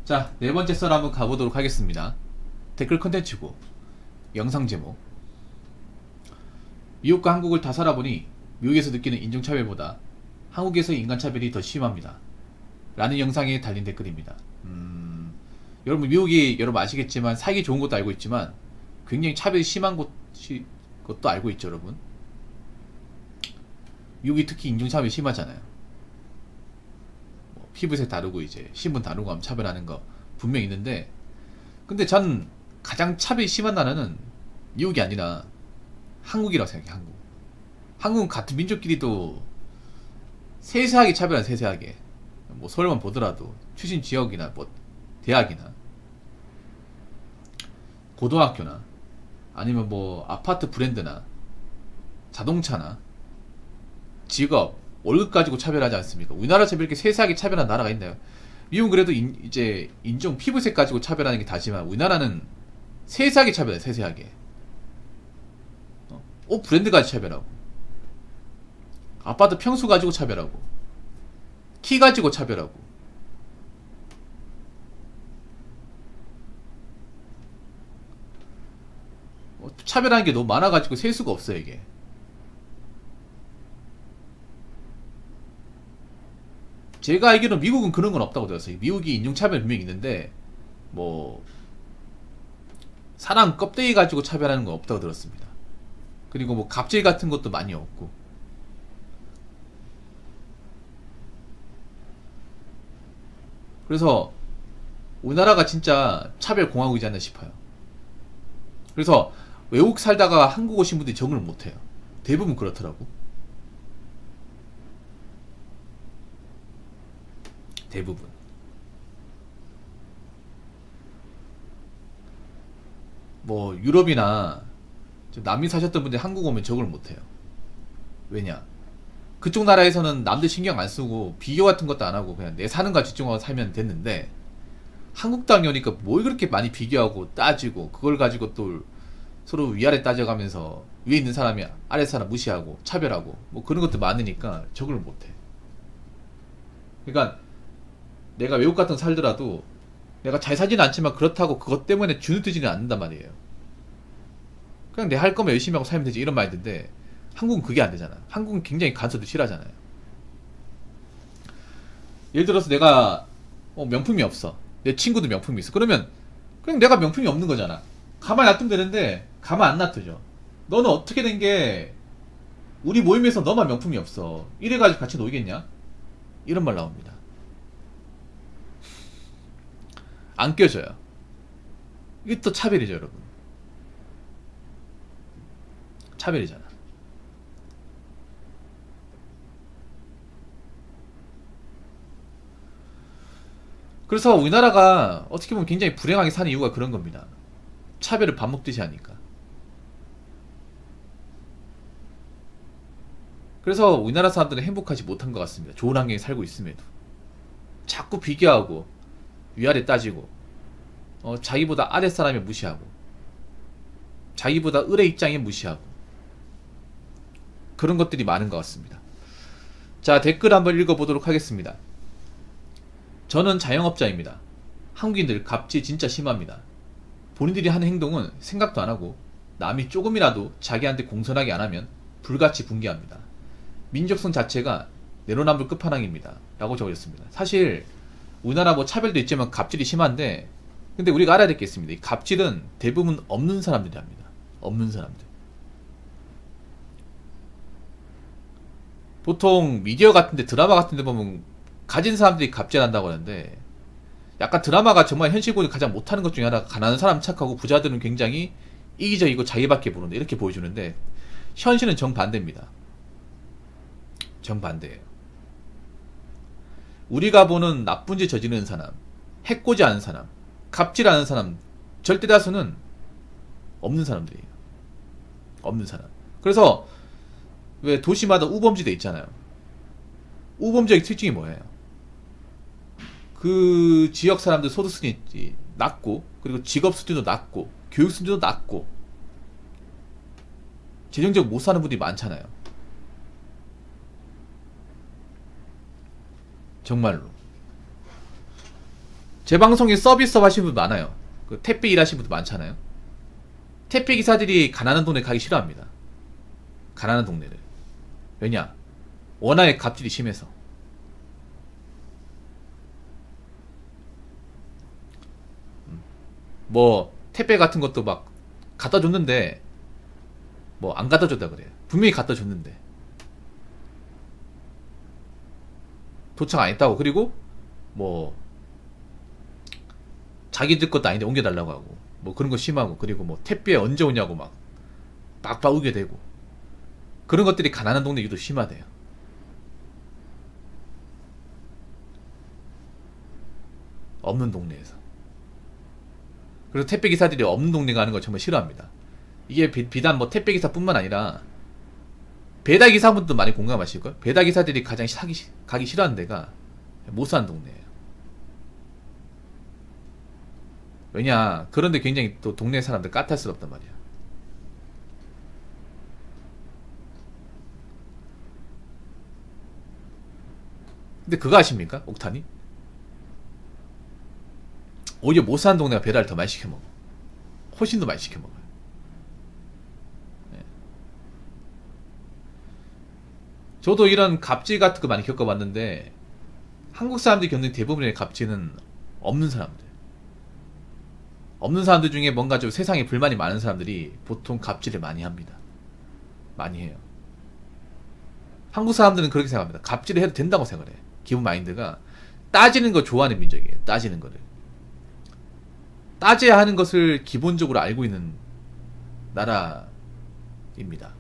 자, 네 번째 썰 한번 가보도록 하겠습니다. 댓글 컨텐츠고 영상 제목: 미국과 한국을 다 살아보니 미국에서 느끼는 인종차별보다 한국에서의 인간차별이 더 심합니다. 라는 영상에 달린 댓글입니다. 여러분, 미국이 여러분 아시겠지만 살기 좋은 것도 알고 있지만 굉장히 차별이 심한 것도 알고 있죠. 여러분, 미국이 특히 인종차별이 심하잖아요. 뭐 피부색 다르고 이제 신분 다르고 하면 차별하는 거 분명히 있는데, 근데 전 가장 차별이 심한 나라는 미국이 아니라 한국이라고 생각해요. 한국은 같은 민족끼리도 세세하게 차별한, 세세하게. 뭐 서울만 보더라도 출신 지역이나 뭐 대학이나 고등학교나 아니면 뭐 아파트 브랜드나 자동차나 직업, 월급 가지고 차별하지 않습니까? 우리나라처럼 이렇게 세세하게 차별한 나라가 있나요? 미국은 그래도 이제 인종, 피부색 가지고 차별하는 게 다지만 우리나라는 세세하게 차별해. 세세하게. 옷 브랜드 가지고 차별하고, 아파트 평수 가지고 차별하고, 키 가지고 차별하고. 차별하는 게 너무 많아가지고 셀 수가 없어요 이게. 제가 알기로는 미국은 그런 건 없다고 들었어요. 미국이 인종차별 분명히 있는데 뭐 사람 껍데기 가지고 차별하는 건 없다고 들었습니다. 그리고 뭐 갑질 같은 것도 많이 없고. 그래서 우리나라가 진짜 차별공화국이지 않나 싶어요. 그래서 외국 살다가 한국 오신 분들이 적응을 못해요. 대부분 그렇더라고. 대부분. 뭐 유럽이나 좀 남미 사셨던 분들이 한국 오면 적응을 못해요. 왜냐? 그쪽 나라에서는 남들 신경 안 쓰고 비교 같은 것도 안 하고 그냥 내 사는 거 집중하고 살면 됐는데, 한국 땅에 오니까 뭘 그렇게 많이 비교하고 따지고 그걸 가지고 또 서로 위아래 따져가면서 위에 있는 사람이 아래 사람 무시하고 차별하고 뭐 그런 것도 많으니까 적응을 못해. 그러니까 내가 외국 같은 거 살더라도 내가 잘 살지는 않지만 그렇다고 그것 때문에 주눅들지는 않는단 말이에요. 그냥 내 할 거면 열심히 하고 살면 되지, 이런 마인드인데 한국은 그게 안 되잖아. 한국은 굉장히 간섭도 싫어하잖아요. 예를 들어서 내가 명품이 없어. 내 친구도 명품이 있어. 그러면 그냥 내가 명품이 없는 거잖아. 가만히 놔두면 되는데 가만 안 놔두죠. 너는 어떻게 된 게 우리 모임에서 너만 명품이 없어, 이래가지고 같이 놀겠냐? 이런 말 나옵니다. 안 껴져요. 이게 또 차별이죠 여러분. 차별이잖아. 그래서 우리나라가 어떻게 보면 굉장히 불행하게 사는 이유가 그런 겁니다. 차별을 밥 먹듯이 하니까. 그래서 우리나라 사람들은 행복하지 못한 것 같습니다. 좋은 환경에 살고 있음에도 자꾸 비교하고 위아래 따지고, 자기보다 아랫 사람이 무시하고, 자기보다 을의 입장에 무시하고, 그런 것들이 많은 것 같습니다. 자, 댓글 한번 읽어보도록 하겠습니다. 저는 자영업자입니다. 한국인들 갑질 진짜 심합니다. 본인들이 하는 행동은 생각도 안하고 남이 조금이라도 자기한테 공손하게 안하면 불같이 붕괴합니다. 민족성 자체가 내로남불 끝판왕입니다. 라고 적어졌습니다. 사실 우리나라 뭐 차별도 있지만 갑질이 심한데, 근데 우리가 알아야 될 게 있습니다. 이 갑질은 대부분 없는 사람들이 합니다. 없는 사람들. 보통 미디어 같은데, 드라마 같은데 보면 가진 사람들이 갑질한다고 하는데, 약간 드라마가 정말 현실고이 가장 못하는 것 중에 하나가 가난한 사람 착하고 부자들은 굉장히 이기적이고 자기밖에 모른다, 이렇게 보여주는데, 현실은 정반대입니다. 정반대예요. 우리가 보는 나쁜 짓 저지르는 사람, 해코지 하는 사람, 갑질하는 사람, 절대 다수는 없는 사람들이에요. 없는 사람. 그래서 왜 도시마다 우범지대 있잖아요. 우범지역의 특징이 뭐예요? 그 지역 사람들 소득 수준이 낮고, 그리고 직업 수준도 낮고, 교육 수준도 낮고, 재정적으로 못 사는 분들이 많잖아요. 정말로. 제 방송에 서비스업 하시는 분 많아요. 그 택배 일하시는 분도 많잖아요. 택배 기사들이 가난한 동네 가기 싫어합니다. 가난한 동네를. 왜냐? 워낙에 갑질이 심해서. 뭐 택배 같은 것도 막 갖다 줬는데 뭐 안 갖다 줬다 그래요. 분명히 갖다 줬는데 도착 안 했다고. 그리고 뭐 자기들 것도 아닌데 옮겨달라고 하고 뭐 그런 거 심하고, 그리고 뭐 택배 언제 오냐고 막 빡빡 우게 되고, 그런 것들이 가난한 동네 유독 심하대요. 없는 동네에서. 그래서 택배 기사들이 없는 동네 가는 걸 정말 싫어합니다. 이게 비단 뭐 택배 기사뿐만 아니라 배달 기사분도 많이 공감하실걸? 배달 기사들이 가장 가기 싫어하는 데가 못 사는 동네예요. 왜냐, 그런데 굉장히 또 동네 사람들 까탈스럽단 말이야. 근데 그거 아십니까? 옥탄이? 오히려 못 사는 동네가 배달을 더 많이 시켜먹어. 훨씬 더 많이 시켜먹어요. 네. 저도 이런 갑질 같은 거 많이 겪어봤는데, 한국 사람들이 겪는 대부분의 갑질은 없는 사람들. 없는 사람들 중에 뭔가 좀 세상에 불만이 많은 사람들이 보통 갑질을 많이 합니다. 많이 해요. 한국 사람들은 그렇게 생각합니다. 갑질을 해도 된다고 생각을 해. 기본 마인드가 따지는 거 좋아하는 민족이에요. 따지는 거를. 따져야 하는 것을 기본적으로 알고 있는 나라입니다.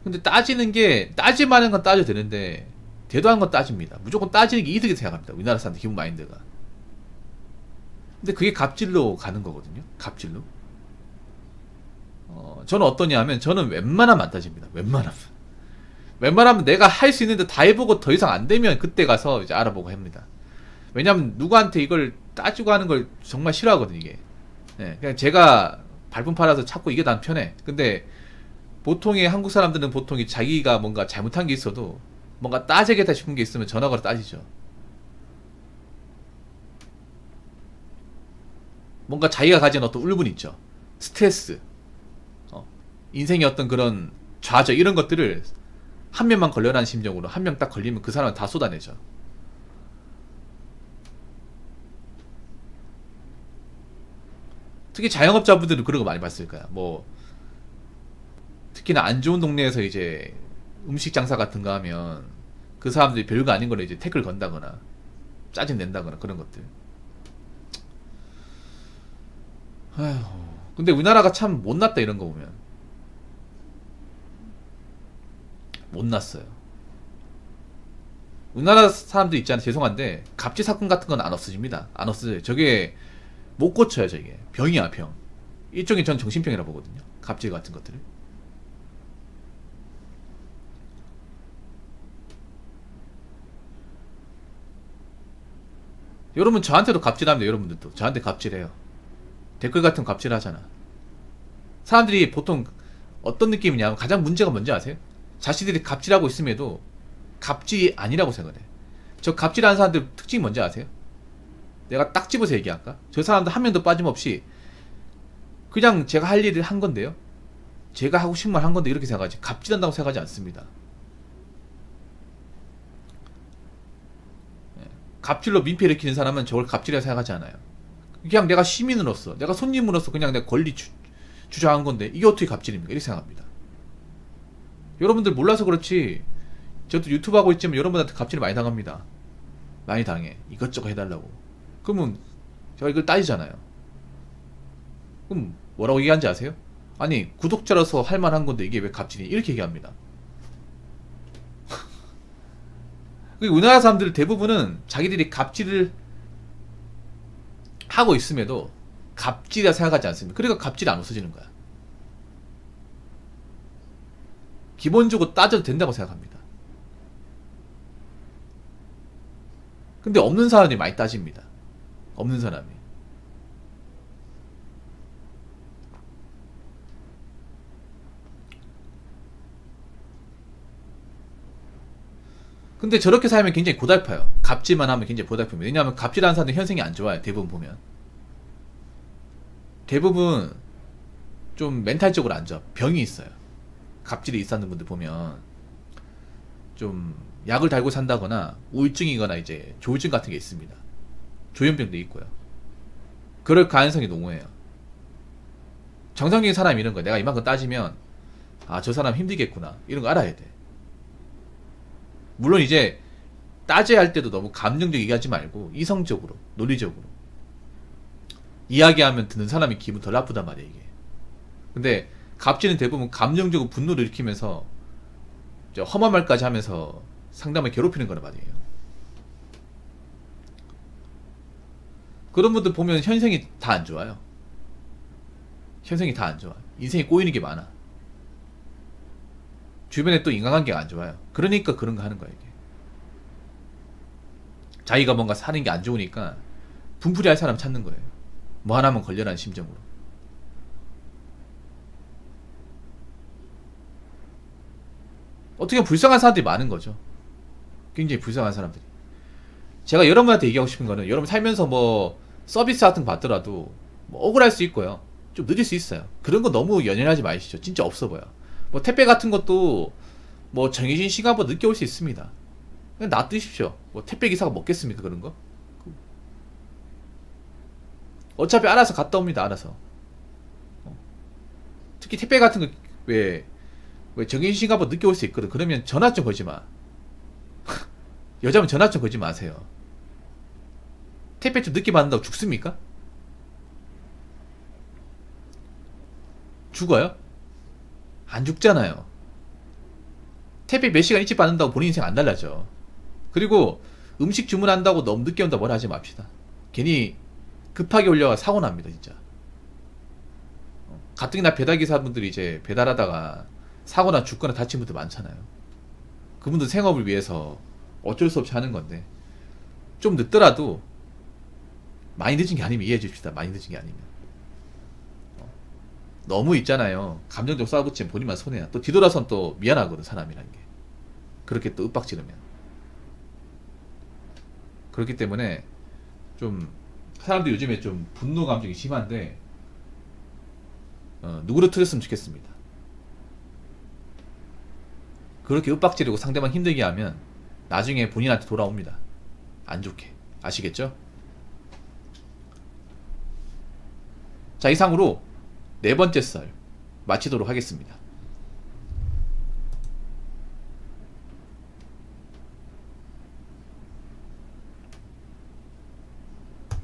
근데 따지는 게, 따질만한 건 따져도 되는데 대도한 건 따집니다. 무조건 따지는 게 이득이 생각합니다. 우리나라 사람들 기본 마인드가. 근데 그게 갑질로 가는 거거든요. 갑질로. 저는 어떠냐 하면, 저는 웬만하면 안 따집니다. 웬만하면 내가 할 수 있는데 다 해보고 더 이상 안 되면 그때 가서 이제 알아보고 합니다. 왜냐면 누구한테 이걸 따지고 하는 걸 정말 싫어하거든, 이게. 네, 그냥 제가 발품 팔아서 찾고 이게 난 편해. 근데 보통의 한국 사람들은 보통 자기가 뭔가 잘못한 게 있어도 뭔가 따지겠다 싶은 게 있으면 전화 걸어 따지죠. 뭔가 자기가 가진 어떤 울분 있죠. 스트레스, 인생의 어떤 그런 좌절, 이런 것들을 한 명만 걸려라는 심정으로, 한 명 딱 걸리면 그 사람은 다 쏟아내죠. 특히 자영업자분들은 그런 거 많이 봤을 거야. 뭐 특히나 안 좋은 동네에서 이제 음식 장사 같은 거 하면 그 사람들이 별거 아닌 거를 이제 태클 건다거나 짜증 낸다거나 그런 것들. 아휴, 근데 우리나라가 참 못났다, 이런 거 보면. 못났어요. 우리나라 사람들 있잖아요. 죄송한데 갑질 사건 같은 건 안 없어집니다. 안 없어져요. 저게 못 고쳐요. 저게 병이야, 병. 일종의 전 정신병이라 보거든요. 갑질 같은 것들을. 여러분 저한테도 갑질합니다. 여러분들도 저한테 갑질해요. 댓글 같은 거 갑질하잖아. 사람들이 보통 어떤 느낌이냐면, 가장 문제가 뭔지 아세요? 자신들이 갑질하고 있음에도 갑질이 아니라고 생각해. 저 갑질하는 사람들 특징이 뭔지 아세요? 내가 딱 집어서 얘기할까? 저 사람들 한 명도 빠짐없이 그냥 제가 할 일을 한 건데요, 제가 하고 싶은 말 한 건데, 이렇게 생각하지, 갑질한다고 생각하지 않습니다. 갑질로 민폐 일으키는 사람은 저걸 갑질이라고 생각하지 않아요. 그냥 내가 시민으로서, 내가 손님으로서 그냥 내 권리 주장한 건데 이게 어떻게 갑질입니까? 이렇게 생각합니다. 여러분들 몰라서 그렇지, 저도 유튜브 하고 있지만 여러분한테 갑질을 많이 당합니다. 많이 당해. 이것저것 해달라고. 그러면 제가 이걸 따지잖아요. 그럼 뭐라고 얘기하는지 아세요? 아니, 구독자라서 할 만한 건데 이게 왜 갑질이냐, 이렇게 얘기합니다. 우리나라 사람들 대부분은 자기들이 갑질을 하고 있음에도 갑질이라 생각하지 않습니다. 그러니까 갑질이 안 없어지는 거야. 기본적으로 따져도 된다고 생각합니다. 근데 없는 사람이 많이 따집니다. 없는 사람이. 근데 저렇게 살면 굉장히 고달파요. 갑질만 하면 굉장히 고달픕니다. 왜냐하면 갑질하는 사람들 현생이 안 좋아요. 대부분 보면. 대부분 좀 멘탈적으로 안 좋아. 병이 있어요. 갑질이 있었는 분들 보면 좀 약을 달고 산다거나 우울증이거나 이제 조울증 같은 게 있습니다. 조현병도 있고요. 그럴 가능성이 농후해요. 정상적인 사람이 이런 거 내가 이만큼 따지면 아, 저 사람 힘들겠구나 이런 거 알아야 돼. 물론 이제 따져야 할 때도 너무 감정적이게 얘기하지 말고 이성적으로 논리적으로 이야기하면 듣는 사람이 기분 덜 나쁘단 말이야 이게. 근데 갑질은 대부분 감정적으로 분노를 일으키면서 험한 말까지 하면서 상담을 괴롭히는 거란 말이에요. 그런 분들 보면 현생이 다 안 좋아요. 현생이 다 안 좋아. 인생이 꼬이는 게 많아. 주변에 또 인간관계가 안 좋아요. 그러니까 그런 거 하는 거야 이게. 자기가 뭔가 사는 게 안 좋으니까 분풀이 할 사람 찾는 거예요. 뭐 하나만 걸려라는 심정으로. 어떻게 보면 불쌍한 사람들이 많은 거죠. 굉장히 불쌍한 사람들이. 제가 여러분한테 얘기하고 싶은 거는 여러분 살면서 뭐 서비스 같은 거 받더라도 뭐 억울할 수 있고요. 좀 늦을 수 있어요. 그런 거 너무 연연하지 마시죠. 진짜 없어 보여. 뭐 택배 같은 것도 뭐 정해진 시간보다 늦게 올 수 있습니다. 그냥 놔두십시오. 뭐 택배 기사가 먹겠습니까 그런 거? 어차피 알아서 갔다 옵니다. 알아서. 특히 택배 같은 거 왜 정해진 시간보다 늦게 올 수 있거든. 그러면 전화 좀 걸지 마. 여자면 전화 좀 걸지 마세요. 택배 좀 늦게 받는다고 죽습니까? 죽어요? 안 죽잖아요. 택배 몇 시간 일찍 받는다고 본인 인생 안 달라져. 그리고 음식 주문한다고 너무 늦게 온다 뭐라 하지 맙시다. 괜히 급하게 올려가 사고 납니다 진짜. 가뜩이나 배달기사분들이 이제 배달하다가 사고나 죽거나 다친 분들 많잖아요. 그분들 생업을 위해서 어쩔 수 없이 하는 건데 좀 늦더라도 많이 늦은 게 아니면 이해해 줍시다. 많이 늦은 게 아니면. 너무 있잖아요. 감정적 쏴붙이면 본인만 손해야. 또 뒤돌아선 또 미안하거든 사람이라는 게. 그렇게 또 윽박지르면. 그렇기 때문에 좀 사람들이 요즘에 좀 분노 감정이 심한데 누구를 틀렸으면 좋겠습니다. 그렇게 윽박지르고 상대방 힘들게 하면 나중에 본인한테 돌아옵니다. 안 좋게. 아시겠죠? 자, 이상으로 네 번째 썰 마치도록 하겠습니다.